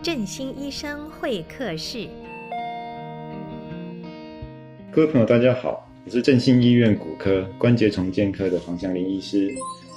振兴医生会客室。各位朋友大家好，我是振兴医院骨科关节重建科的黄祥林医师。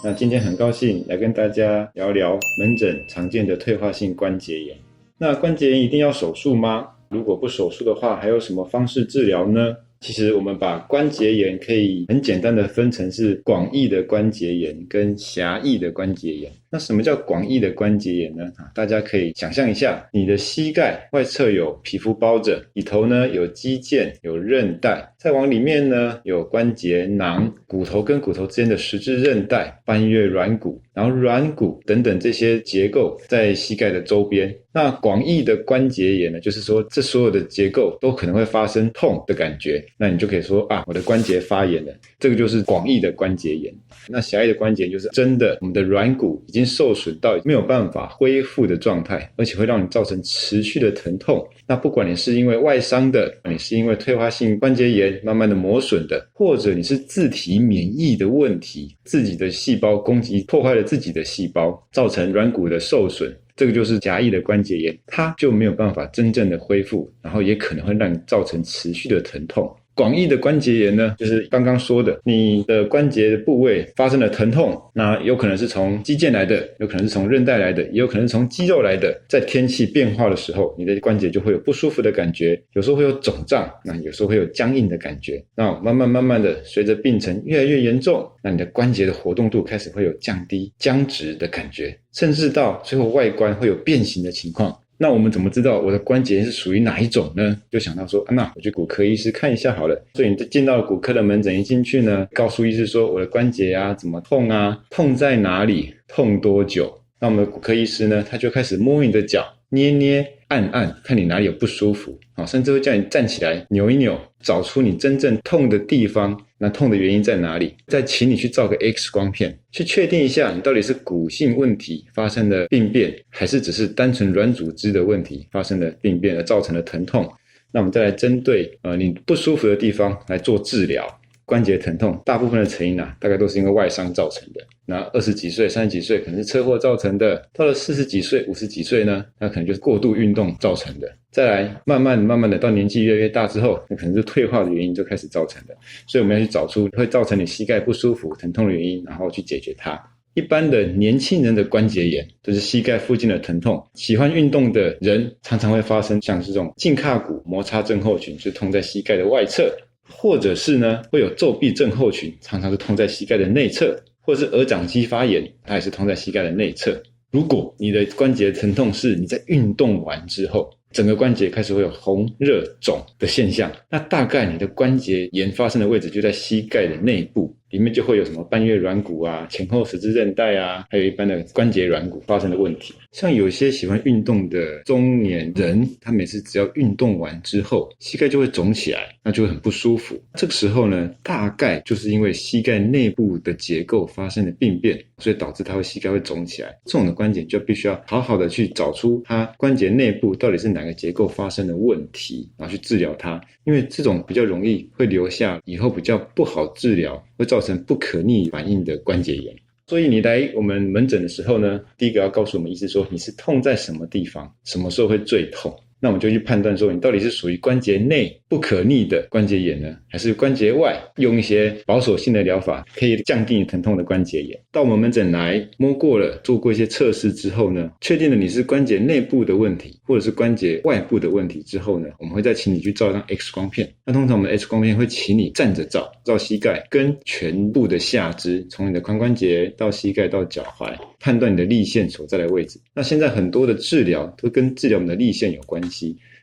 那今天很高兴来跟大家聊聊门诊常见的退化性关节炎。那关节炎一定要手术吗？如果不手术的话，还有什么方式治疗呢？其实我们把关节炎可以很简单的分成是广义的关节炎跟狭义的关节炎。那什么叫广义的关节炎呢？大家可以想象一下，你的膝盖外侧有皮肤包着，里头呢有肌腱、有韧带，再往里面呢有关节囊、骨头跟骨头之间的十字韧带、半月软骨，然后软骨等等这些结构在膝盖的周边。那广义的关节炎呢，就是说这所有的结构都可能会发生痛的感觉，那你就可以说我的关节发炎了，这个就是广义的关节炎。那狭义的关节炎就是真的我们的软骨已经受损到没有办法恢复的状态，而且会让你造成持续的疼痛。那不管你是因为外伤的，你是因为退化性关节炎慢慢的磨损的，或者你是自体免疫的问题，自己的细胞攻击破坏了自己的细胞，造成软骨的受损，这个就是狭义的关节炎，它就没有办法真正的恢复，然后也可能会让你造成持续的疼痛。广义的关节炎呢，就是刚刚说的，你的关节的部位发生了疼痛，那有可能是从肌腱来的，有可能是从韧带来的，也有可能是从肌肉来的。在天气变化的时候，你的关节就会有不舒服的感觉，有时候会有肿胀，那有时候会有僵硬的感觉。那慢慢的随着病程越来越严重，那你的关节的活动度开始会有降低、僵直的感觉，甚至到最后外观会有变形的情况。那我们怎么知道我的关节是属于哪一种呢？就想到说那我去骨科医师看一下好了。所以你进到骨科的门诊一进去呢，告诉医师说我的关节怎么痛痛在哪里，痛多久。那我们的骨科医师呢，他就开始摸你的脚，捏捏按按，看你哪里有不舒服，甚至会叫你站起来扭一扭，找出你真正痛的地方，那痛的原因在哪里，再请你去照个 X 光片，去确定一下你到底是骨性问题发生的病变，还是只是单纯软组织的问题发生的病变而造成的疼痛。那我们再来针对你不舒服的地方来做治疗。关节疼痛大部分的成因大概都是因为外伤造成的，那20几岁30几岁可能是车祸造成的，到了40几岁50几岁呢，那可能就是过度运动造成的，再来慢慢的到年纪越来越大之后，那可能是退化的原因就开始造成的。所以我们要去找出会造成你膝盖不舒服疼痛的原因，然后去解决它。一般的年轻人的关节炎就是膝盖附近的疼痛，喜欢运动的人常常会发生像是这种胫胯骨摩擦症候群，就是痛在膝盖的外侧，或者是呢会有皱臂症候群，常常是痛在膝盖的内侧，或者是鹅掌肌发炎，它也是痛在膝盖的内侧。如果你的关节疼痛是你在运动完之后整个关节开始会有红热肿的现象，那大概你的关节炎发生的位置就在膝盖的内部，里面就会有什么半月软骨前后十字韧带还有一般的关节软骨发生的问题。像有些喜欢运动的中年人，他每次只要运动完之后膝盖就会肿起来，那就会很不舒服。这个时候呢，大概就是因为膝盖内部的结构发生了病变，所以导致膝盖会肿起来。这种的关节就必须要好好的去找出它关节内部到底是哪个结构发生的问题，然后去治疗它。因为这种比较容易会留下以后比较不好治疗，会造成不可逆反应的关节炎。所以你来我们门诊的时候呢，第一个要告诉我们医师说你是痛在什么地方，什么时候会最痛。那我们就去判断说你到底是属于关节内不可逆的关节炎呢，还是关节外用一些保守性的疗法可以降低你疼痛的关节炎。到我们门诊来摸过了，做过一些测试之后呢，确定了你是关节内部的问题或者是关节外部的问题之后呢，我们会再请你去照一张 X 光片。那通常我们的 X 光片会请你站着照膝盖跟全部的下肢，从你的髋关节到膝盖到脚踝，判断你的力线所在的位置。那现在很多的治疗都跟治疗我们的力线有关系。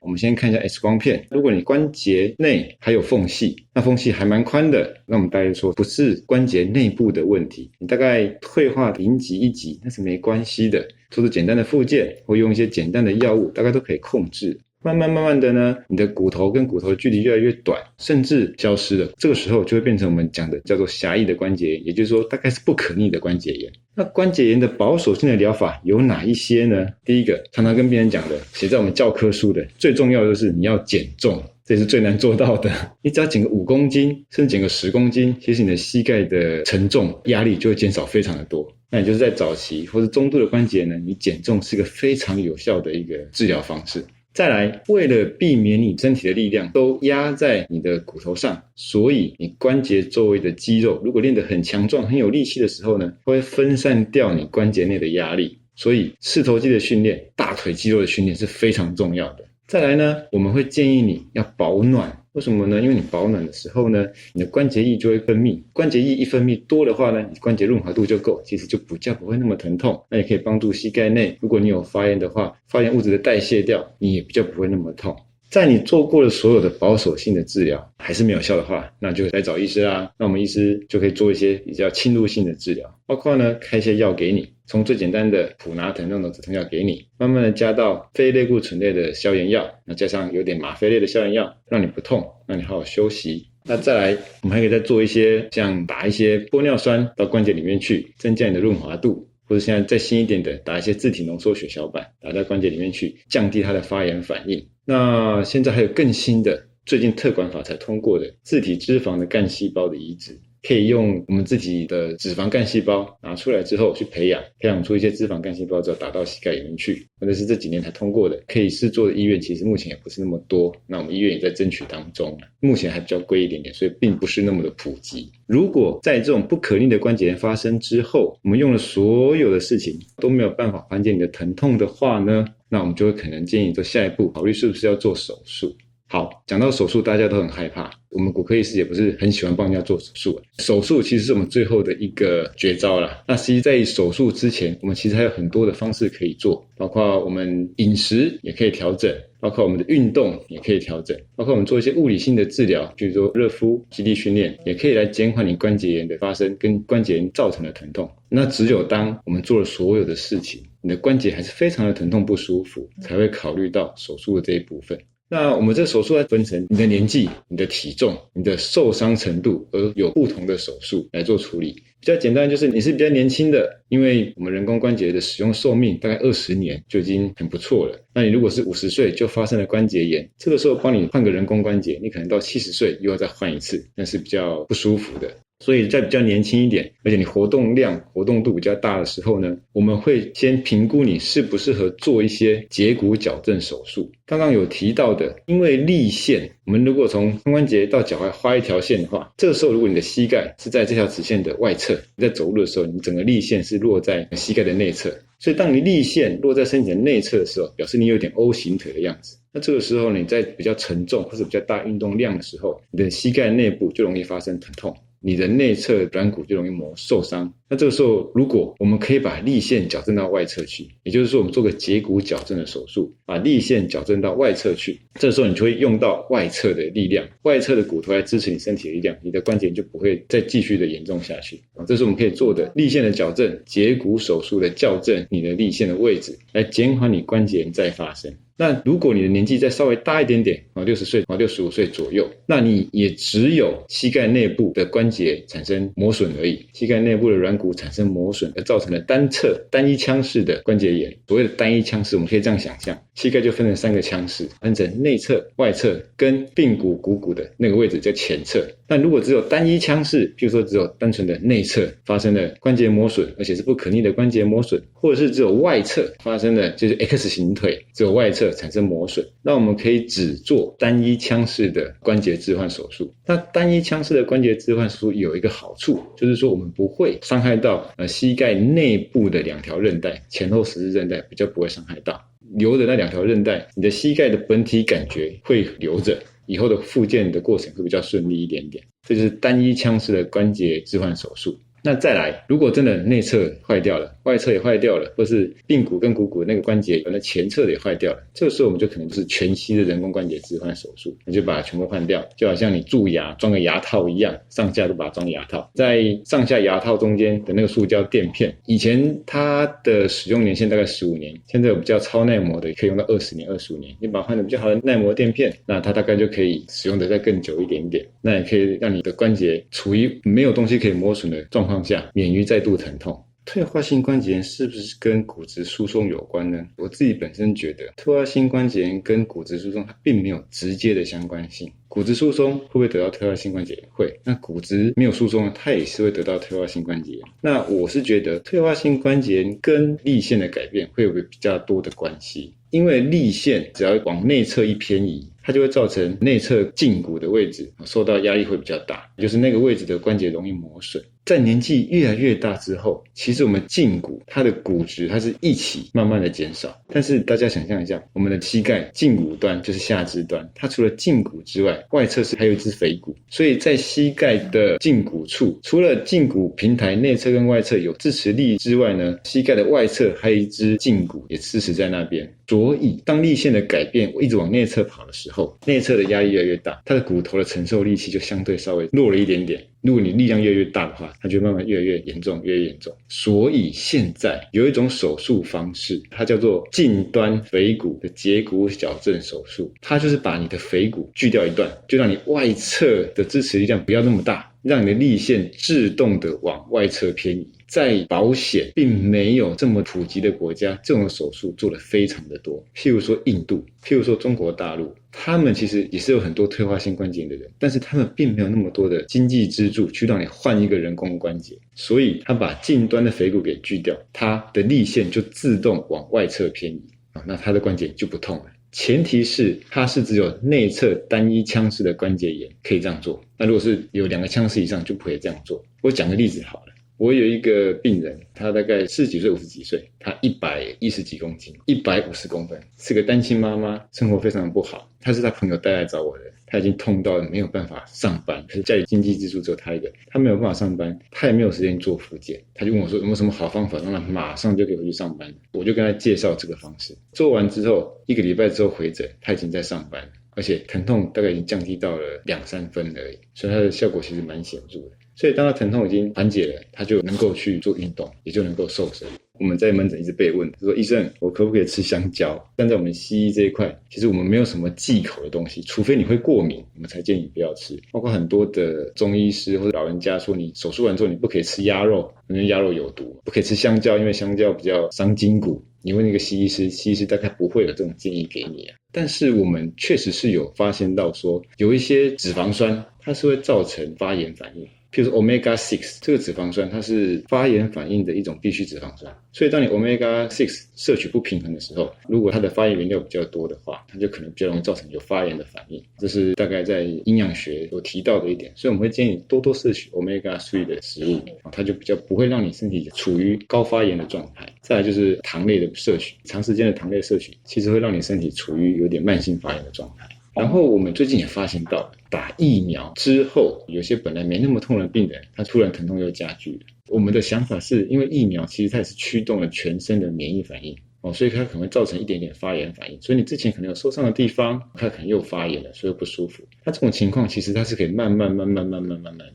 我们先看一下 X 光片，如果你关节内还有缝隙，那缝隙还蛮宽的，那我们大概说不是关节内部的问题，你大概退化0级1级那是没关系的，做简单的复健或用一些简单的药物大概都可以控制。慢慢的呢，你的骨头跟骨头的距离越来越短，甚至消失了，这个时候就会变成我们讲的叫做狭义的关节炎，也就是说大概是不可逆的关节炎。那关节炎的保守性的疗法有哪一些呢？第一个常常跟病人讲的，写在我们教科书的最重要的就是你要减重，这也是最难做到的。你只要减个5公斤，甚至减个10公斤，其实你的膝盖的承重压力就会减少非常的多。那也就是在早期或是中度的关节呢，你减重是个非常有效的一个治疗方式。再来，为了避免你身体的力量都压在你的骨头上，所以你关节周围的肌肉如果练得很强壮很有力气的时候呢，会分散掉你关节内的压力，所以四头肌的训练、大腿肌肉的训练是非常重要的。再来呢，我们会建议你要保暖。为什么呢？因为你保暖的时候呢，你的关节液就会分泌，关节液一分泌多的话呢，你关节润滑度就够，其实就比较不会那么疼痛。那也可以帮助膝盖内，如果你有发炎的话，发炎物质的代谢掉，你也比较不会那么痛。在你做过了所有的保守性的治疗还是没有效的话，那就来找医师啦。那我们医师就可以做一些比较侵入性的治疗，包括呢开一些药给你，从最简单的普拿疼那种止痛药给你，慢慢的加到非类固醇类的消炎药，那加上有点吗啡类的消炎药，让你不痛，让你好好休息。那再来，我们还可以再做一些像打一些玻尿酸到关节里面去，增加你的润滑度，或者现在再新一点的打一些自体浓缩血小板打到关节里面去，降低它的发炎反应。那现在还有更新的，最近特管法才通过的自体脂肪的干细胞的移植，可以用我们自己的脂肪干细胞拿出来之后去培养出一些脂肪干细胞之后打到膝盖里面去，或者是这几年才通过的可以试做的医院，其实目前也不是那么多，那我们医院也在争取当中，目前还比较贵一点点，所以并不是那么的普及。如果在这种不可逆的关节炎发生之后，我们用了所有的事情都没有办法缓解你的疼痛的话呢，那我们就会可能建议做下一步考虑是不是要做手术。好，讲到手术大家都很害怕，我们骨科医师也不是很喜欢帮人家做手术。手术其实是我们最后的一个绝招啦。那其实在手术之前，我们其实还有很多的方式可以做，包括我们饮食也可以调整，包括我们的运动也可以调整，包括我们做一些物理性的治疗，比如说热敷、肌力训练，也可以来减缓你关节炎的发生跟关节炎造成的疼痛。那只有当我们做了所有的事情，你的关节还是非常的疼痛不舒服，才会考虑到手术的这一部分。那我们这个手术要分成你的年纪、你的体重、你的受伤程度，而有不同的手术来做处理。比较简单就是你是比较年轻的，因为我们人工关节的使用寿命大概20年就已经很不错了。那你如果是50岁就发生了关节炎，这个时候帮你换个人工关节，你可能到70岁又要再换一次，那是比较不舒服的。所以在比较年轻一点，而且你活动量、活动度比较大的时候呢，我们会先评估你适不适合做一些截骨矫正手术。刚刚有提到的，因为力线，我们如果从髋关节到脚踝画一条线的话，这个时候如果你的膝盖是在这条直线的外侧，你在走路的时候，你整个力线是落在膝盖的内侧。所以当你力线落在身体的内侧的时候，表示你有点 O 型腿的样子。那这个时候你在比较沉重或者比较大运动量的时候，你的膝盖内部就容易发生疼痛，你的内侧软骨就容易受伤。那这个时候如果我们可以把力线矫正到外侧去，也就是说我们做个截骨矫正的手术，把力线矫正到外侧去，这个时候你就会用到外侧的力量，外侧的骨头来支持你身体的力量，你的关节就不会再继续的严重下去。这是我们可以做的力线的矫正，截骨手术的校正你的力线的位置，来减缓你关节炎再发生。那如果你的年纪再稍微大一点点，60岁、65岁左右，那你也只有膝盖内部的关节产生磨损而已，膝盖内部的软骨产生磨损而造成的单侧单一腔室的关节炎。所谓的单一腔室，我们可以这样想象，膝盖就分成3个腔室，分成内侧、外侧跟髌骨股骨的那个位置叫前侧。那如果只有单一腔室，譬如说只有单纯的内侧发生了关节磨损，而且是不可逆的关节磨损，或者是只有外侧发生了就是 X 型腿，只有外侧产生磨损，那我们可以只做单一腔室的关节置换手术。那单一腔室的关节置换手术有一个好处，就是说我们不会伤害到膝盖内部的2条韧带，前后十字韧带比较不会伤害到，留的那2条韧带，你的膝盖的本体感觉会留着，以后的复健的过程会比较顺利一点点。这就是单一腔室的关节置换手术。那再来，如果真的内侧坏掉了，外侧也坏掉了，或是髌骨跟股骨那个关节那前侧的也坏掉了，这个时候我们就可能就是全息的人工关节置换手术，你就把它全部换掉，就好像你蛀牙装个牙套一样，上下都把它装牙套，在上下牙套中间的那个塑胶垫片，以前它的使用年限大概15年，现在有比较超耐磨的可以用到20年、25年，你把它换成比较好的耐磨垫片，那它大概就可以使用的再更久一点点，那也可以让你的关节处于没有东西可以磨损的状况下，免于再度疼痛。退化性关节炎是不是跟骨质疏松有关呢？我自己本身觉得退化性关节炎跟骨质疏松它并没有直接的相关性。骨质疏松会不会得到退化性关节炎？会。那骨质没有疏松，它也是会得到退化性关节炎。那我是觉得退化性关节炎跟粒线的改变会有个比较多的关系，因为粒线只要往内侧一偏移，它就会造成内侧胫骨的位置受到压力会比较大，就是那个位置的关节容易磨损。在年纪越来越大之后，其实我们胫骨它的骨质它是一起慢慢的减少，但是大家想象一下，我们的膝盖胫骨端就是下肢端，它除了胫骨之外，外侧是还有一只腓骨，所以在膝盖的胫骨处，除了胫骨平台内侧跟外侧有支持力之外呢，膝盖的外侧还有一只胫骨也支持在那边。所以当粒线的改变一直往内侧跑的时候，内侧的压力越来越大，它的骨头的承受力气就相对稍微弱了一点点。如果你力量越来越大的话，它就慢慢越来越严重，越来越严重。所以现在有一种手术方式，它叫做近端腓骨的截骨矫正手术，它就是把你的腓骨锯掉一段，就让你外侧的支持力量不要那么大，让你的粒线自动的往外侧偏移。在保险并没有这么普及的国家，这种手术做得非常的多，譬如说印度，譬如说中国大陆，他们其实也是有很多退化性关节炎的人，但是他们并没有那么多的经济支柱去让你换一个人工关节，所以他把近端的腓骨给锯掉，他的粒线就自动往外侧偏移，那他的关节就不痛了。前提是它是只有内侧单一腔室的关节炎可以这样做，那如果是有2个腔室以上就不可以这样做。我讲个例子好了，我有一个病人，他大概40几岁、50几岁，他110几公斤，150公分，是个单亲妈妈，生活非常的不好。他是他朋友带来找我的，他已经痛到没有办法上班，可是家里经济支柱只有他一个，他没有办法上班，他也没有时间做复健，他就问我说有没有什么好方法让他马上就可以回去上班。我就跟他介绍这个方式，做完之后1个礼拜之后回诊，他已经在上班了，而且疼痛大概已经降低到了2-3分而已，所以它的效果其实蛮显著的。所以当他疼痛已经缓解了，他就能够去做运动，也就能够瘦身。我们在门诊一直被问，说医生我可不可以吃香蕉？但在我们西医这一块，其实我们没有什么忌口的东西，除非你会过敏，我们才建议不要吃。包括很多的中医师或者老人家说，你手术完之后你不可以吃鸭肉，因为鸭肉有毒；不可以吃香蕉，因为香蕉比较伤筋骨。你问那个西医师，西医师大概不会有这种建议给你啊。但是我们确实是有发现到说，有一些脂肪酸它是会造成发炎反应。譬如说 Omega 6这个脂肪酸，它是发炎反应的一种必需脂肪酸，所以当你 Omega 6摄取不平衡的时候，如果它的发炎原料比较多的话，它就可能比较容易造成有发炎的反应。这是大概在营养学有提到的一点，所以我们会建议多多摄取 Omega 3的食物，它就比较不会让你身体处于高发炎的状态。再来就是糖类的摄取，长时间的糖类摄取其实会让你身体处于有点慢性发炎的状态。然后我们最近也发现到，打疫苗之后，有些本来没那么痛的病人，他突然疼痛又加剧了。我们的想法是因为疫苗其实它也是驱动了全身的免疫反应，所以它可能会造成一点点发炎反应。所以你之前可能有受伤的地方，它可能又发炎了，所以不舒服。它这种情况其实它是可以慢慢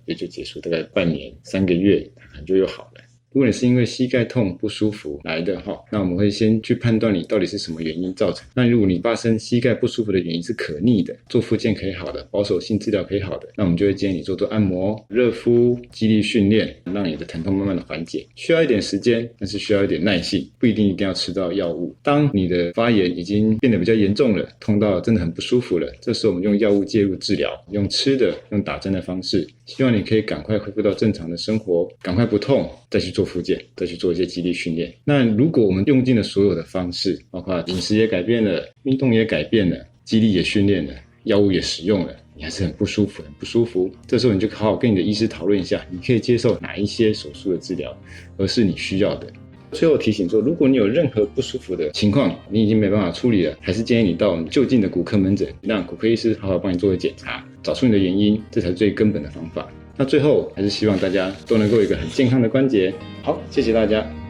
也就结束，大概半年、3个月，它可能就又好了。如果你是因为膝盖痛不舒服来的话，那我们会先去判断你到底是什么原因造成。那如果你发生膝盖不舒服的原因是可逆的，做复健可以好的，保守性治疗可以好的，那我们就会建议你做按摩、热敷、肌力训练，让你的疼痛慢慢的缓解。需要一点时间，但是需要一点耐性，不一定要吃到药物。当你的发炎已经变得比较严重了，痛到真的很不舒服了，这时候我们用药物介入治疗，用吃的、用打针的方式，希望你可以赶快恢复到正常的生活，赶快不痛，再去做复健，再去做一些肌力训练。那如果我们用尽了所有的方式，包括饮食也改变了，运动也改变了，肌力也训练了，药物也使用了，你还是很不舒服，这时候你就好好跟你的医师讨论一下，你可以接受哪一些手术的治疗，而是你需要的。最后提醒说，如果你有任何不舒服的情况，你已经没办法处理了，还是建议你到就近的骨科门诊，让骨科医师好好帮你做个检查，找出你的原因，这才是最根本的方法。那最后还是希望大家都能够有一个很健康的关节。好，谢谢大家。